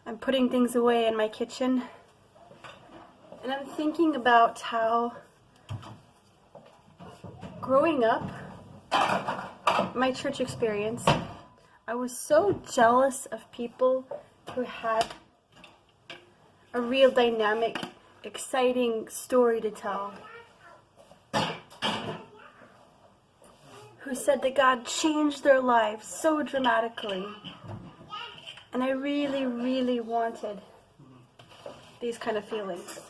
I'm putting things away in my kitchen, and I'm thinking about how growing up, my church experience, I was so jealous of people who had a real dynamic, exciting story to tell, who said that God changed their lives so dramatically. And I really, really wanted these kind of feelings.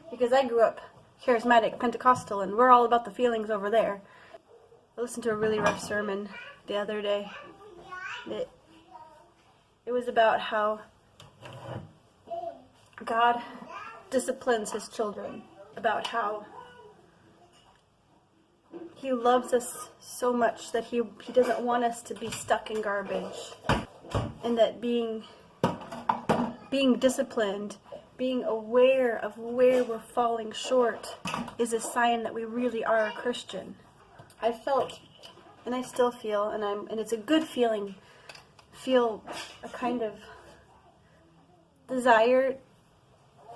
Because I grew up charismatic, Pentecostal, and we're all about the feelings over there. I listened to a really rough sermon the other day. It was about how God disciplines his children, about how he loves us so much that he doesn't want us to be stuck in garbage. And that being disciplined, being aware of where we're falling short is a sign that we really are a Christian. I felt, and I still feel, and it's a good feeling, feel a kind of desire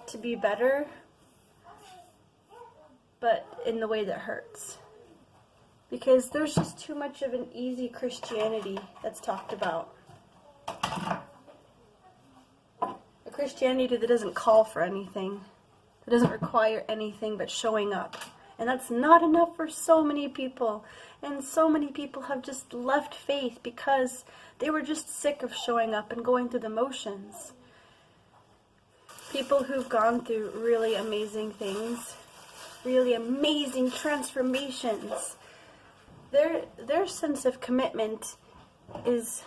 to be better, but in the way that hurts. Because there's just too much of an easy Christianity that's talked about. A Christianity that doesn't call for anything, that doesn't require anything but showing up. And that's not enough for so many people. And so many people have just left faith because they were just sick of showing up and going through the motions. People who've gone through really amazing things, really amazing transformations, their sense of commitment is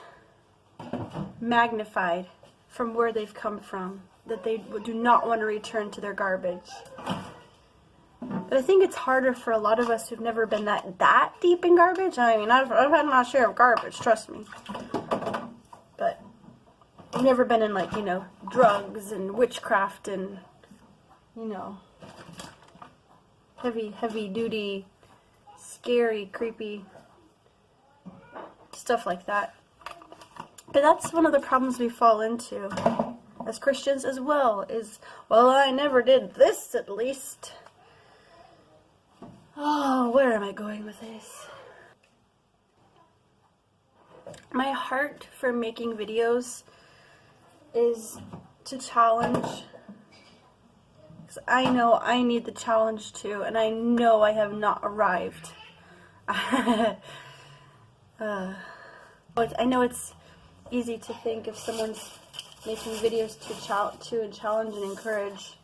magnified from where they've come from, that they do not want to return to their garbage. But I think it's harder for a lot of us who've never been that deep in garbage. I mean, I've had my share of garbage, trust me. But I've never been in, like, drugs and witchcraft and, heavy duty, scary, creepy stuff like that. But that's one of the problems we fall into as Christians as well, is, well, I never did this, at least. Oh, where am I going with this? My heart for making videos is to challenge. Because I know I need the challenge too, and I know I have not arrived. I know it's easy to think if someone's making videos to challenge and encourage,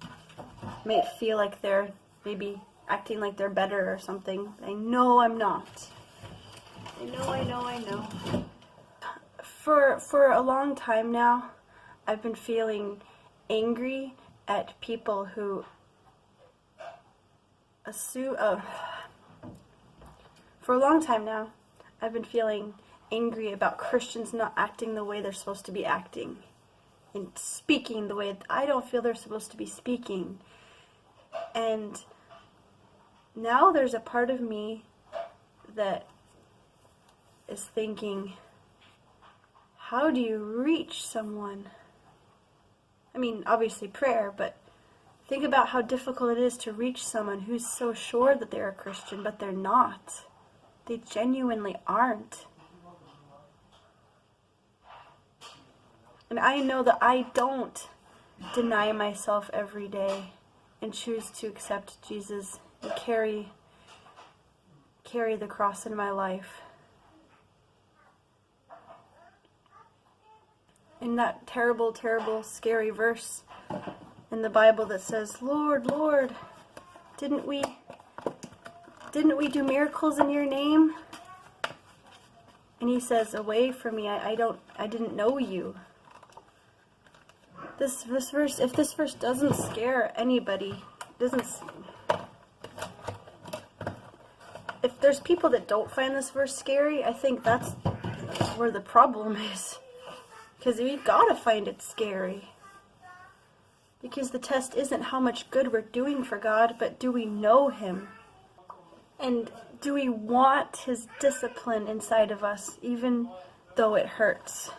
may it feel like they're maybe acting like they're better or something. I know I'm not. I know. For a long time now, I've been feeling angry at people who assume. For a long time now, I've been feeling angry about Christians not acting the way they're supposed to be acting and speaking the way I don't feel they're supposed to be speaking. And now there's a part of me that is thinking, how do you reach someone? I mean, obviously prayer, but think about how difficult it is to reach someone who's so sure that they're a Christian, but they're not. They genuinely aren't. And I know that I don't deny myself every day and choose to accept Jesus and carry the cross in my life. In that terrible, terrible, scary verse in the Bible that says, Lord, Lord, didn't we do miracles in your name? And he says, away from me, I didn't know you. This verse, if this verse doesn't scare anybody, if there's people that don't find this verse scary, I think that's where the problem is. Because we gotta find it scary. Because the test isn't how much good we're doing for God, but do we know Him? And do we want His discipline inside of us, even though it hurts?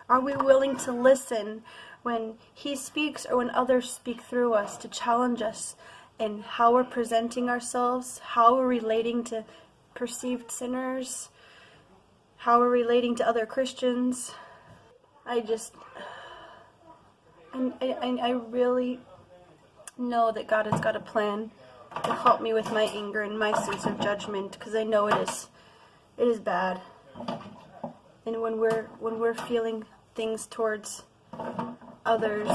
Are we willing to listen when He speaks or when others speak through us to challenge us in how we're presenting ourselves, how we're relating to perceived sinners, how we're relating to other Christians? I really know that God has got a plan to help me with my anger and my sense of judgment, because I know it is bad. And when we're feeling things towards others,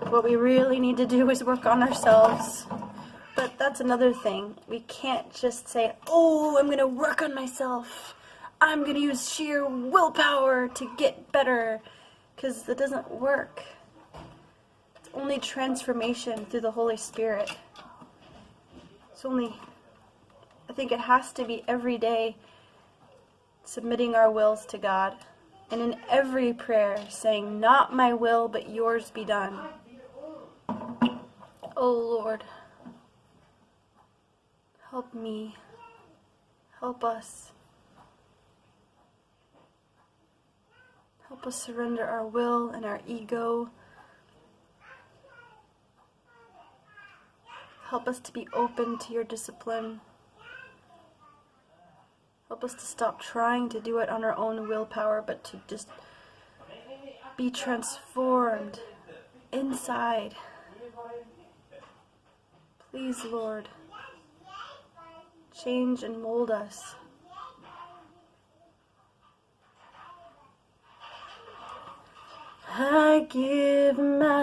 what we really need to do is work on ourselves. But that's another thing. We can't just say, "Oh, I'm going to work on myself. I'm going to use sheer willpower to get better," because that doesn't work. It's only transformation through the Holy Spirit. I think it has to be every day submitting our wills to God. And in every prayer saying, "Not my will, but yours be done." Oh Lord, help me. Help us. Help us surrender our will and our ego. Help us to be open to your discipline. Help us to stop trying to do it on our own willpower, but to just be transformed inside. Please, Lord, change and mold us. I give my